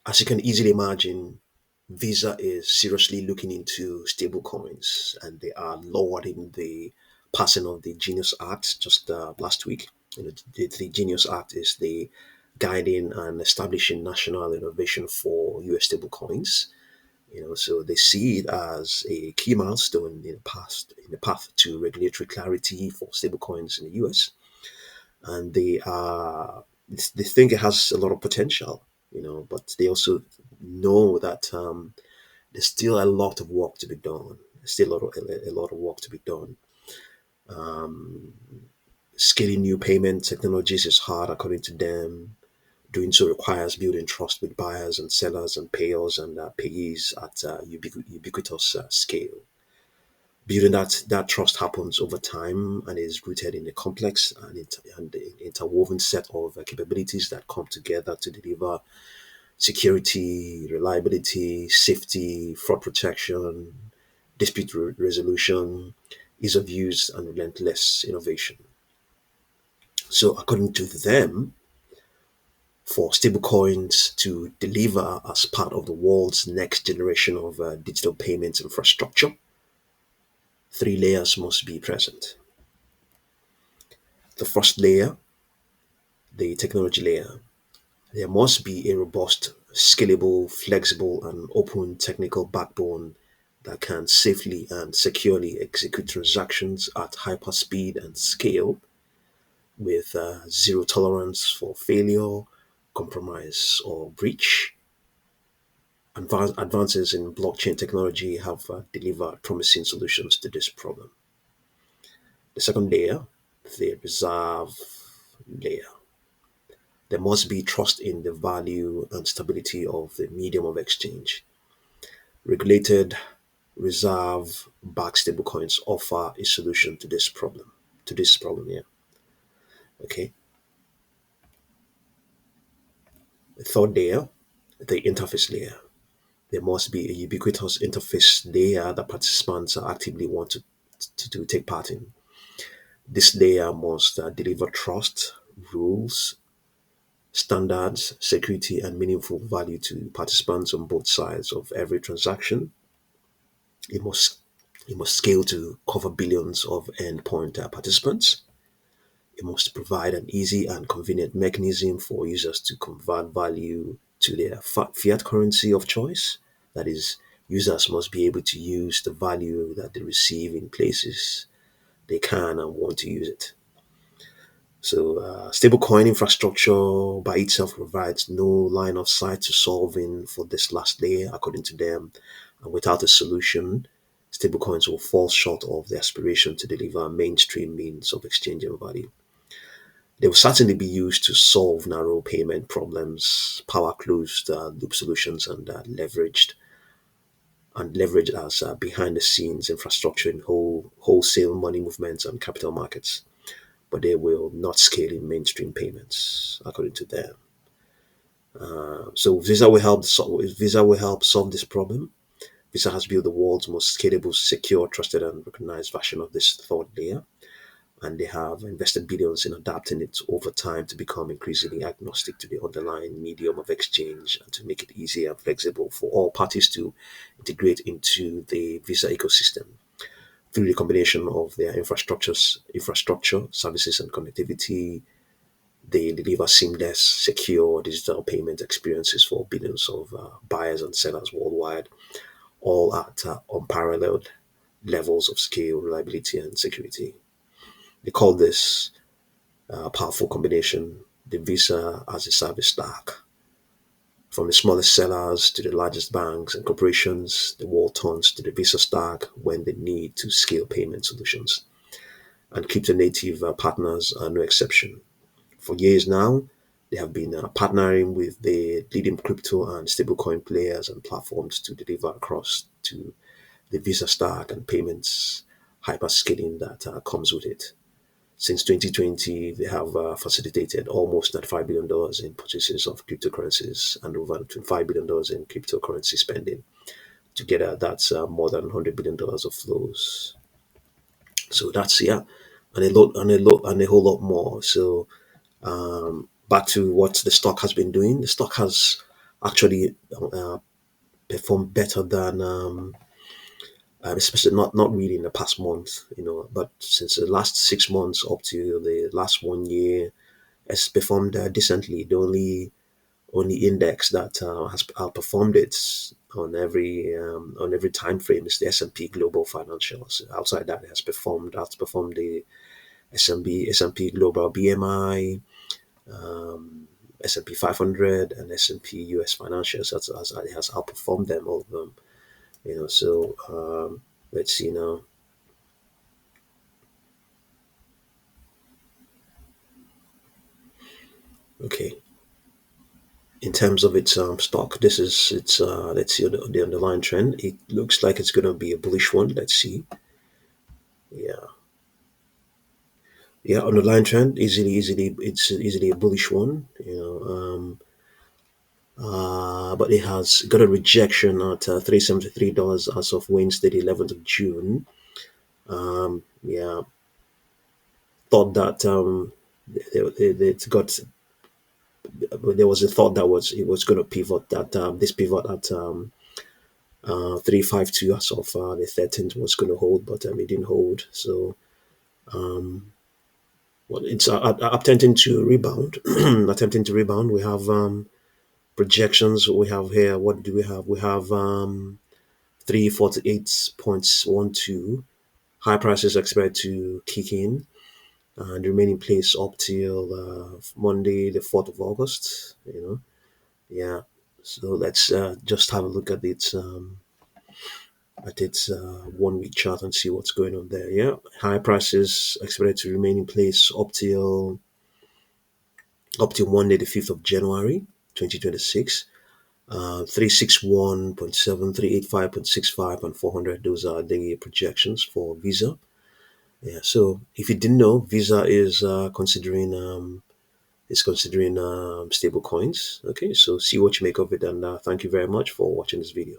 As you can easily imagine, Visa is seriously looking into stablecoins, and they are lauding the passing of the Genius Act just last week. The Genius Act is the guiding and establishing national innovation for US stablecoins. So they see it as a key milestone in the path to regulatory clarity for stablecoins in the US, and they think it has a lot of potential. But they also know that there's still a lot of work to be done. There's still a lot of work to be done. Um, Scaling new payment technologies is hard, according to them. Doing so requires building trust with buyers and sellers and payers and payees at ubiquitous scale. Building that trust happens over time and is rooted in a complex and interwoven set of capabilities that come together to deliver security, reliability, safety, fraud protection, resolution, ease of use, and relentless innovation. So, according to them, for stablecoins to deliver as part of the world's next generation of digital payments infrastructure, three layers must be present. The first layer, the technology layer, there must be a robust, scalable, flexible, and open technical backbone that can safely and securely execute transactions at hyper speed and scale with zero tolerance for failure, compromise, or breach. Advances in blockchain technology have delivered promising solutions to this problem. The second layer, the reserve layer. There must be trust in the value and stability of the medium of exchange. Regulated reserve backed stablecoins offer a solution to this problem. Here. Okay. The third layer, the interface layer. There must be a ubiquitous interface layer that participants actively want to take part in. This layer must deliver trust, rules, standards, security, and meaningful value to participants on both sides of every transaction. It must it must scale to cover billions of endpoint participants. It must provide an easy and convenient mechanism for users to convert value to their fiat currency of choice. That is, users must be able to use the value that they receive in places they can and want to use it. So, stablecoin infrastructure by itself provides no line of sight to solving for this last layer, according to them. And without a solution, stablecoins will fall short of the aspiration to deliver mainstream means of exchanging value. They will certainly be used to solve narrow payment problems, power closed loop solutions, and leveraged as behind the scenes infrastructure in wholesale money movements and capital markets. But they will not scale in mainstream payments, according to them. So Visa will help solve this problem. Visa has built the world's most scalable, secure, trusted, and recognized version of this third layer, and they have invested billions in adapting it over time to become increasingly agnostic to the underlying medium of exchange and to make it easy and flexible for all parties to integrate into the Visa ecosystem through the combination of their infrastructure, services, and connectivity. They deliver seamless, secure digital payment experiences for billions of buyers and sellers worldwide, all at unparalleled levels of scale, reliability, and security. They call this powerful combination the Visa as a service stack. From the smallest sellers to the largest banks and corporations, the world turns to the Visa stack when they need to scale payment solutions. And crypto native partners are no exception. For years now, they have been partnering with the leading crypto and stablecoin players and platforms to deliver across to the Visa stack and payments hyperscaling that comes with it. Since 2020, they have facilitated almost $95 billion in purchases of cryptocurrencies and over $25 billion in cryptocurrency spending. Together, that's more than $100 billion of flows. So that's yeah, and a whole lot more. So back to what the stock has been doing. The stock has actually performed better than especially not really in the past month, but since the last 6 months up to the last 1 year, has performed decently. The only index that has outperformed it on every time frame is the S&P Global Financials. Outside that, it has outperformed the S&P Global BMI, S&P 500, and S&P US Financials. As it has outperformed them, all of them. So let's see now. Okay, in terms of its stock, this is its. Let's see the underlying trend. It looks like it's going to be a bullish one. Let's see. Yeah, yeah. Underlying trend easily. It's easily a bullish one. But it has got a rejection at $373 as of Wednesday, the 11th of June. Yeah, thought that it got. There was a thought that it was going to pivot, that this pivot at 352 as of the 13th was going to hold, but it didn't hold. So well, it's attempting to rebound. Attempting to rebound. We have projections. We have here. What do we have? We have 348.12. High prices expected to kick in and remain in place up till Monday, the 4th of August. Yeah. So let's just have a look at its 1 week chart and see what's going on there. Yeah, high prices expected to remain in place up till Monday, the 5th of January, 2026. 361.7, 385.65, and 400. Those are the projections for Visa. Yeah. So if you didn't know, Visa is considering stable coins. Okay. So see what you make of it, and thank you very much for watching this video.